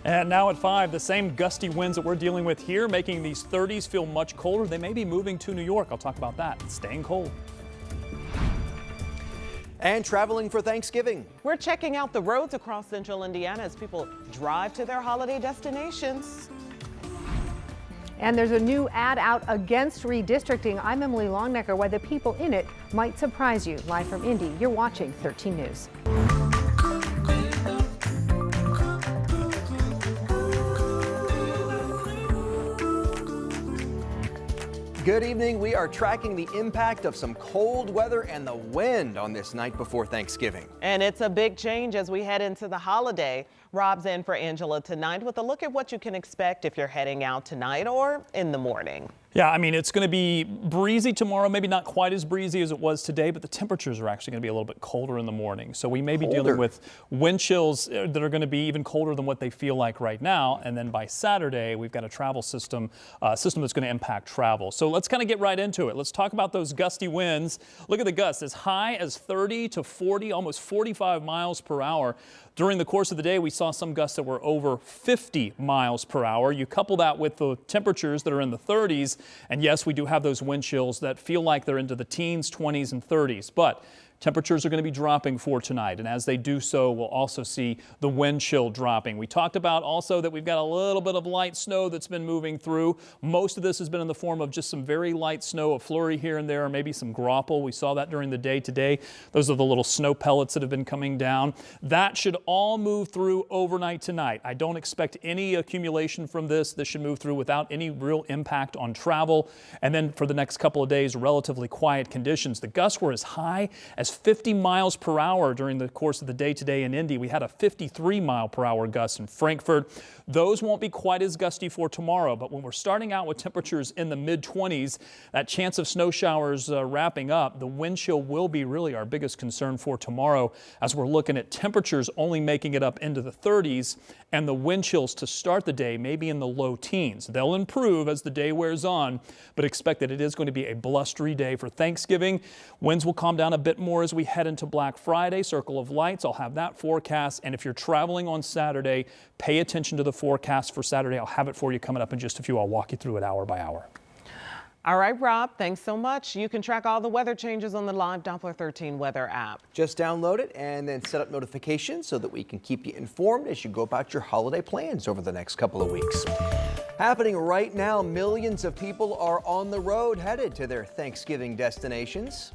And now at 5, the same gusty winds that we're dealing with here, making these 30s feel much colder. They may be moving to New York. I'll talk about that. It's staying cold. And traveling for Thanksgiving. We're checking out the roads across central Indiana as people drive to their holiday destinations. And there's a new ad out against redistricting. I'm Emily Longnecker. Why the people in it might surprise you. Live from Indy, you're watching 13 News. Good evening. We are tracking the impact of some cold weather and the wind on this night before Thanksgiving. And it's a big change as we head into the holiday. Rob's in for Angela tonight with a look at what you can expect if you're heading out tonight or in the morning. Yeah, I mean, it's going to be breezy tomorrow, maybe not quite as breezy as it was today, but the temperatures are actually going to be a little bit colder in the morning. So we may be dealing with wind chills that are going to be even colder than what they feel like right now. And then by Saturday, we've got a travel system that's going to impact travel. So let's kind of get right into it. Let's talk about those gusty winds. Look at the gusts, as high as 30 to 40, almost 45 miles per hour. During the course of the day, we saw some gusts that were over 50 miles per hour. You couple that with the temperatures that are in the 30s, and yes, we do have those wind chills that feel like they're into the teens, 20s, and 30s. But temperatures are going to be dropping for tonight, and as they do so, we'll also see the wind chill dropping. We talked about also that we've got a little bit of light snow that's been moving through. Most of this has been in the form of just some very light snow, a flurry here and there, or maybe some graupel. We saw that during the day today. Those are the little snow pellets that have been coming down. That should all move through overnight tonight. I don't expect any accumulation from this. This should move through without any real impact on travel. And then for the next couple of days, relatively quiet conditions. The gusts were as high as 50 miles per hour during the course of the day today in Indy. We had a 53 mile per hour gust in Frankfort. Those won't be quite as gusty for tomorrow, but when we're starting out with temperatures in the mid-20s, that chance of snow showers wrapping up, the wind chill will be really our biggest concern for tomorrow as we're looking at temperatures only making it up into the 30s and the wind chills to start the day maybe in the low teens. They'll improve as the day wears on, but expect that it is going to be a blustery day for Thanksgiving. Winds will calm down a bit more as we head into Black Friday. Circle of lights, I'll have that forecast. And if you're traveling on Saturday, pay attention to the forecast for Saturday. I'll have it for you coming up in just a few. I'll walk you through it hour by hour. All right, Rob, thanks so much. You can track all the weather changes on the Live Doppler 13 weather app. Just download it and then set up notifications so that we can keep you informed as you go about your holiday plans over the next couple of weeks. Happening right now, millions of people are on the road headed to their Thanksgiving destinations.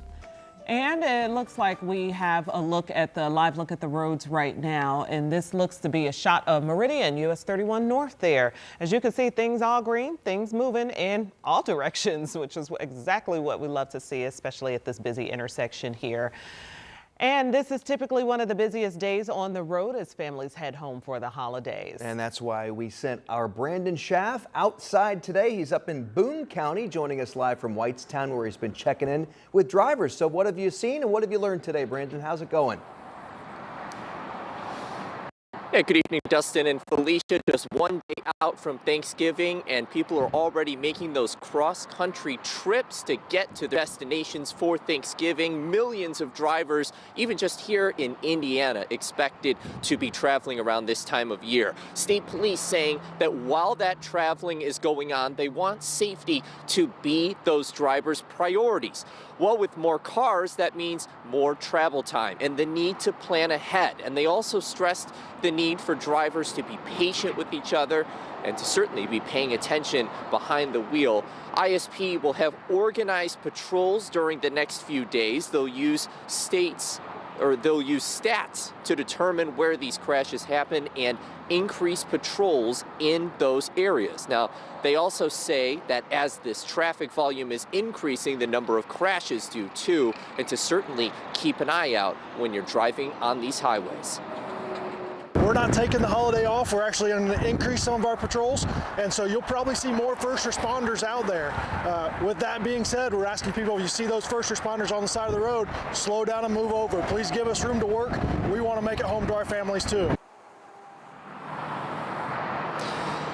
And it looks like we have a look at the live look at the roads right now. And this looks to be a shot of Meridian, US 31 North there. As you can see, things all green, things moving in all directions, which is exactly what we love to see, especially at this busy intersection here. And this is typically one of the busiest days on the road as families head home for the holidays. And that's why we sent our Brandon Schaff outside today. He's up in Boone County, joining us live from Whitestown, where he's been checking in with drivers. So what have you seen and what have you learned today, Brandon? How's it going? Yeah, good evening, Dustin and Felicia. Just one day out from Thanksgiving, and people are already making those cross-country trips to get to their destinations for Thanksgiving. Millions of drivers, even just here in Indiana, expected to be traveling around this time of year. State police saying that while that traveling is going on, they want safety to be those drivers' priorities. Well, with more cars, that means more travel time and the need to plan ahead. And they also stressed the need for drivers to be patient with each other and to certainly be paying attention behind the wheel. ISP will have organized patrols during the next few days. They'll use stats to determine where these crashes happen and increase patrols in those areas. Now, they also say that as this traffic volume is increasing, the number of crashes do too, and to certainly keep an eye out when you're driving on these highways. We're not taking the holiday off. We're actually going to increase some of our patrols, and so you'll probably see more first responders out there. With that being said, we're asking people, if you see those first responders on the side of the road, slow down and move over. Please give us room to work. We want to make it home to our families too.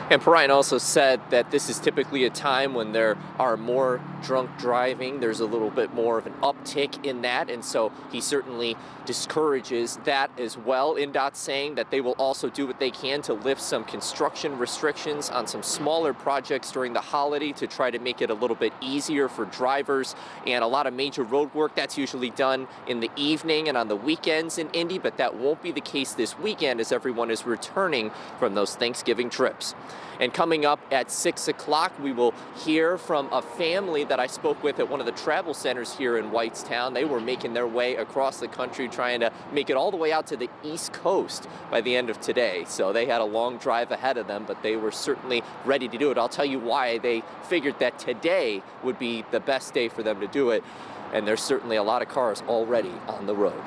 And Perrine also said that this is typically a time when there are more drunk driving. There's a little bit more of an uptick in that, and so he certainly discourages that as well. INDOT saying that they will also do what they can to lift some construction restrictions on some smaller projects during the holiday to try to make it a little bit easier for drivers. And a lot of major road work, that's usually done in the evening and on the weekends in Indy, but that won't be the case this weekend as everyone is returning from those Thanksgiving trips. And coming up at 6 o'clock, we will hear from a family that I spoke with at one of the travel centers here in Whitestown. They were making their way across the country, trying to make it all the way out to the East Coast by the end of today. So they had a long drive ahead of them, but they were certainly ready to do it. I'll tell you why they figured that today would be the best day for them to do it. And there's certainly a lot of cars already on the road.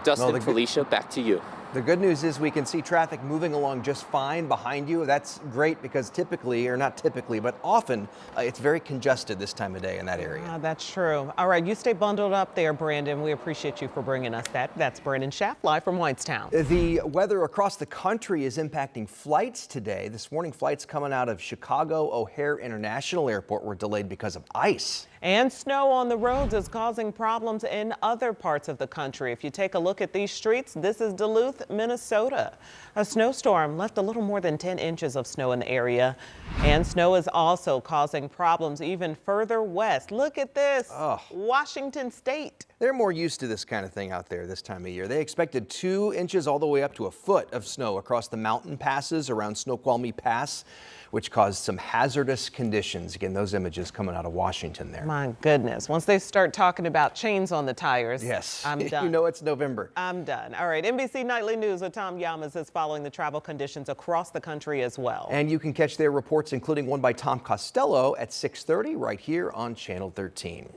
Dustin, Felicia, back to you. The good news is we can see traffic moving along just fine behind you. That's great because typically, or not typically, but often it's very congested this time of day in that area. That's true. All right, you stay bundled up there, Brandon. We appreciate you for bringing us that. That's Brandon Schaff live from Whitestown. The weather across the country is impacting flights today. This morning, flights coming out of Chicago O'Hare International Airport were delayed because of ice. And snow on the roads is causing problems in other parts of the country. If you take a look at these streets, this is Duluth, Minnesota. A snowstorm left a little more than 10 inches of snow in the area. And snow is also causing problems even further west. Look at this, Washington State. They're more used to this kind of thing out there this time of year. They expected 2 inches all the way up to a foot of snow across the mountain passes around Snoqualmie Pass, which caused some hazardous conditions. Again, those images coming out of Washington there. My goodness. Once they start talking about chains on the tires, yes, I'm done. You know it's November. I'm done. All right, NBC Nightly News with Tom Yamas is following the travel conditions across the country as well. And you can catch their reports, including one by Tom Costello at 6:30 right here on Channel 13.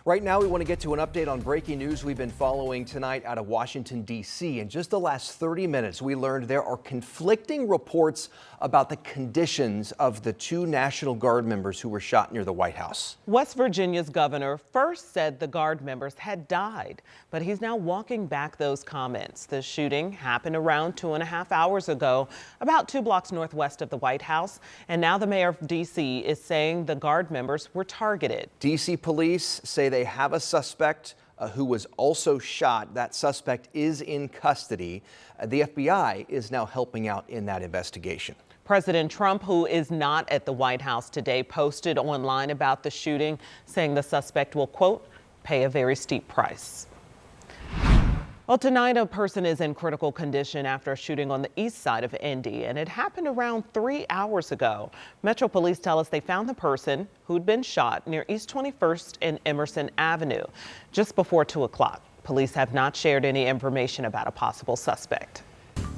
Right now, we want to get to an update on breaking news we've been following tonight out of Washington, D.C. In just the last 30 minutes, we learned there are conflicting reports about the conditions of the 2 National Guard members who were shot near the White House. West Virginia's governor first said the Guard members had died, but he's now walking back those comments. The shooting happened around 2.5 hours ago, about 2 blocks northwest of the White House. And now the mayor of D.C. is saying the Guard members were targeted. D.C. police say they have a suspect who was also shot. That suspect is in custody. The FBI is now helping out in that investigation. President Trump, who is not at the White House today, posted online about the shooting, saying the suspect will, quote, pay a very steep price. Well, tonight a person is in critical condition after a shooting on the east side of Indy, and it happened around 3 hours ago. Metro Police tell us they found the person who'd been shot near East 21st and Emerson Avenue just before 2 o'clock. Police have not shared any information about a possible suspect.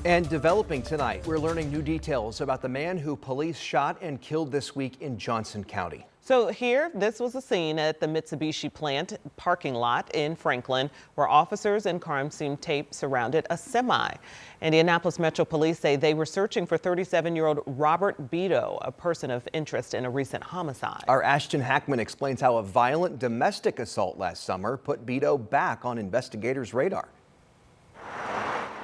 And developing tonight, we're learning new details about the man who police shot and killed this week in Johnson County. So here, this was a scene at the Mitsubishi plant parking lot in Franklin, where officers and crime scene tape surrounded a semi. Indianapolis Metro Police say they were searching for 37-year-old Robert Beto, a person of interest in a recent homicide. Our Ashton Hackman explains how a violent domestic assault last summer put Beto back on investigators' radar.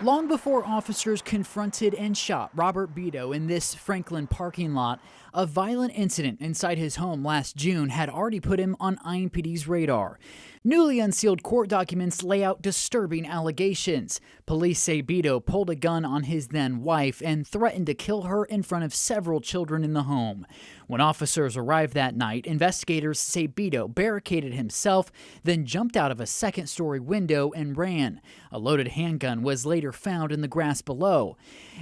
Long before officers confronted and shot Robert Beto in this Franklin parking lot, a violent incident inside his home last June had already put him on IMPD's radar. Newly unsealed court documents lay out disturbing allegations. Police say Beto pulled a gun on his then wife and threatened to kill her in front of several children in the home. When officers arrived that night, investigators say Beto barricaded himself, then jumped out of a second-story window and ran. A loaded handgun was later found in the grass below.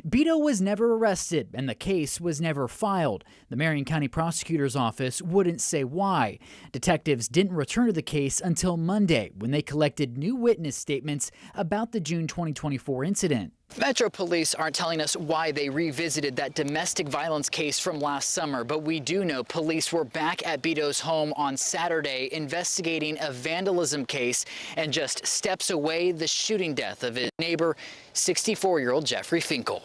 Beto was never arrested, and the case was never filed. The Marion County Prosecutor's Office wouldn't say why. Detectives didn't return to the case until Monday, when they collected new witness statements about the June 2024 incident. Metro Police aren't telling us why they revisited that domestic violence case from last summer, but we do know police were back at Beto's home on Saturday investigating a vandalism case, and just steps away, the shooting death of his neighbor, 64-year-old Jeffrey Finkel.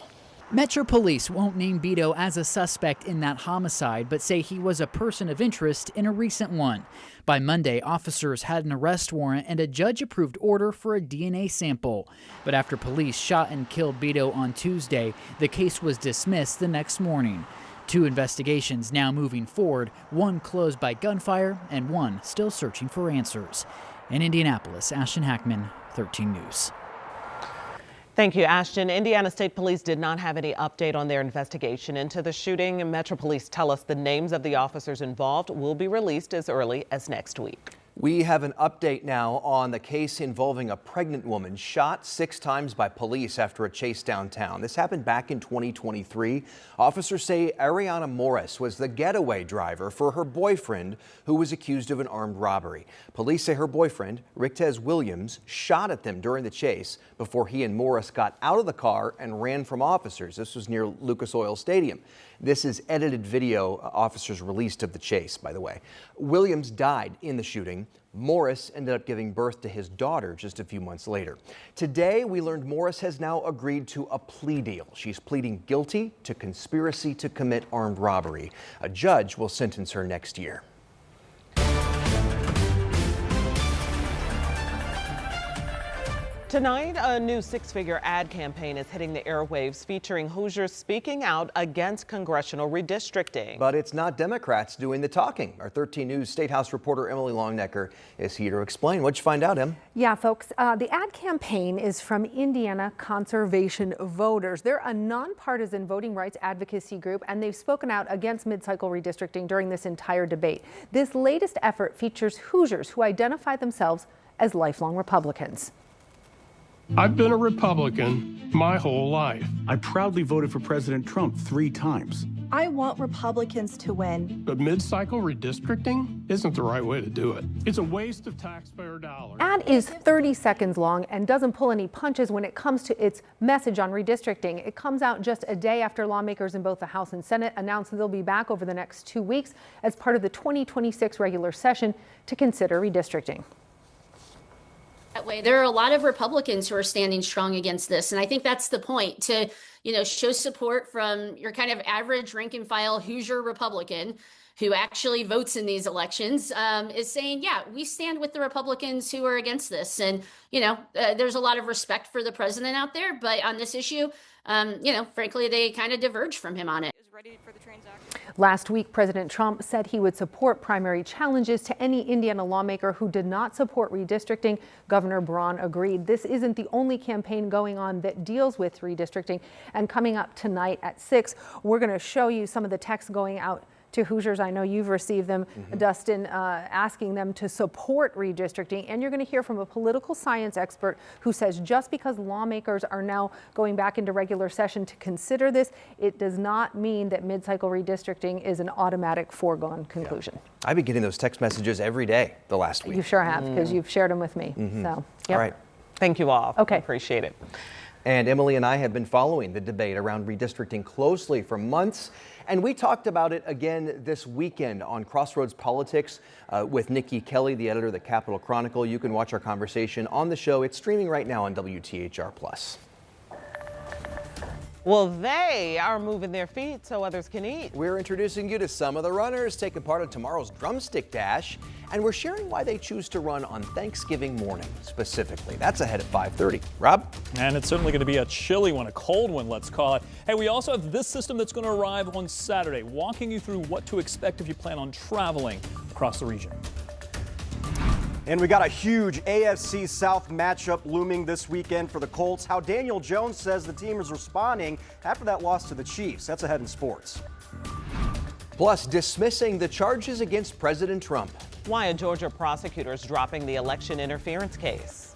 Metro Police won't name Beto as a suspect in that homicide, but say he was a person of interest in a recent one. By Monday, officers had an arrest warrant and a judge-approved order for a DNA sample. But after police shot and killed Beto on Tuesday, the case was dismissed the next morning. 2 investigations now moving forward, one closed by gunfire and one still searching for answers. In Indianapolis, Ashton Hackman, 13 News. Thank you, Ashton. Indiana State Police did not have any update on their investigation into the shooting. Metro Police tell us the names of the officers involved will be released as early as next week. We have an update now on the case involving a pregnant woman shot 6 times by police after a chase downtown. This happened back in 2023. Officers say Ariana Morris was the getaway driver for her boyfriend, who was accused of an armed robbery. Police say her boyfriend, Rictez Williams, shot at them during the chase before he and Morris got out of the car and ran from officers. This was near Lucas Oil Stadium. This is edited video officers released of the chase, by the way. Williams died in the shooting. Morris ended up giving birth to his daughter just a few months later. Today, we learned Morris has now agreed to a plea deal. She's pleading guilty to conspiracy to commit armed robbery. A judge will sentence her next year. Tonight, a new 6-figure ad campaign is hitting the airwaves featuring Hoosiers speaking out against congressional redistricting. But it's not Democrats doing the talking. Our 13 News State House reporter Emily Longnecker is here to explain. What'd you find out, Em? Yeah, folks, the ad campaign is from Indiana Conservation Voters. They're a nonpartisan voting rights advocacy group, and they've spoken out against mid-cycle redistricting during this entire debate. This latest effort features Hoosiers who identify themselves as lifelong Republicans. I've been a Republican my whole life. I proudly voted for President Trump 3 times. I want Republicans to win. But mid-cycle redistricting isn't the right way to do it. It's a waste of taxpayer dollars. Ad is 30 seconds long and doesn't pull any punches when it comes to its message on redistricting. It comes out just a day after lawmakers in both the House and Senate announced they'll be back over the next 2 weeks as part of the 2026 regular session to consider redistricting. That way, there are a lot of Republicans who are standing strong against this. And I think that's the point, to, show support from your kind of average rank and file Hoosier Republican who actually votes in these elections, is saying, yeah, we stand with the Republicans who are against this. And, there's a lot of respect for the president out there. But on this issue, frankly, they kind of diverge from him on it. Last week, President Trump said he would support primary challenges to any Indiana lawmaker who did not support redistricting. Governor Braun agreed. This isn't the only campaign going on that deals with redistricting. And coming up tonight at 6, we're going to show you some of the texts going out to Hoosiers. I know you've received them, Dustin, asking them to support redistricting. And you're going to hear from a political science expert who says just because lawmakers are now going back into regular session to consider this, it does not mean that mid-cycle redistricting is an automatic foregone conclusion. Yeah. I've been getting those text messages every day the last week. You sure have, because you've shared them with me. So, yep. All right. Thank you all. Okay. Appreciate it. And Emily and I have been following the debate around redistricting closely for months. And we talked about it again this weekend on Crossroads Politics with Nikki Kelly, the editor of the Capitol Chronicle. You can watch our conversation on the show. It's streaming right now on WTHR+. Well, they are moving their feet so others can eat. We're introducing you to some of the runners taking part in tomorrow's Drumstick Dash, and we're sharing why they choose to run on Thanksgiving morning specifically. That's ahead at 5:30. Rob? And it's certainly going to be a chilly one, a cold one, let's call it. Hey, we also have this system that's going to arrive on Saturday, walking you through what to expect if you plan on traveling across the region. And we got a huge AFC South matchup looming this weekend for the Colts. How Daniel Jones says the team is responding after that loss to the Chiefs. That's ahead in sports. Plus, dismissing the charges against President Trump. Why a Georgia prosecutor is dropping the election interference case.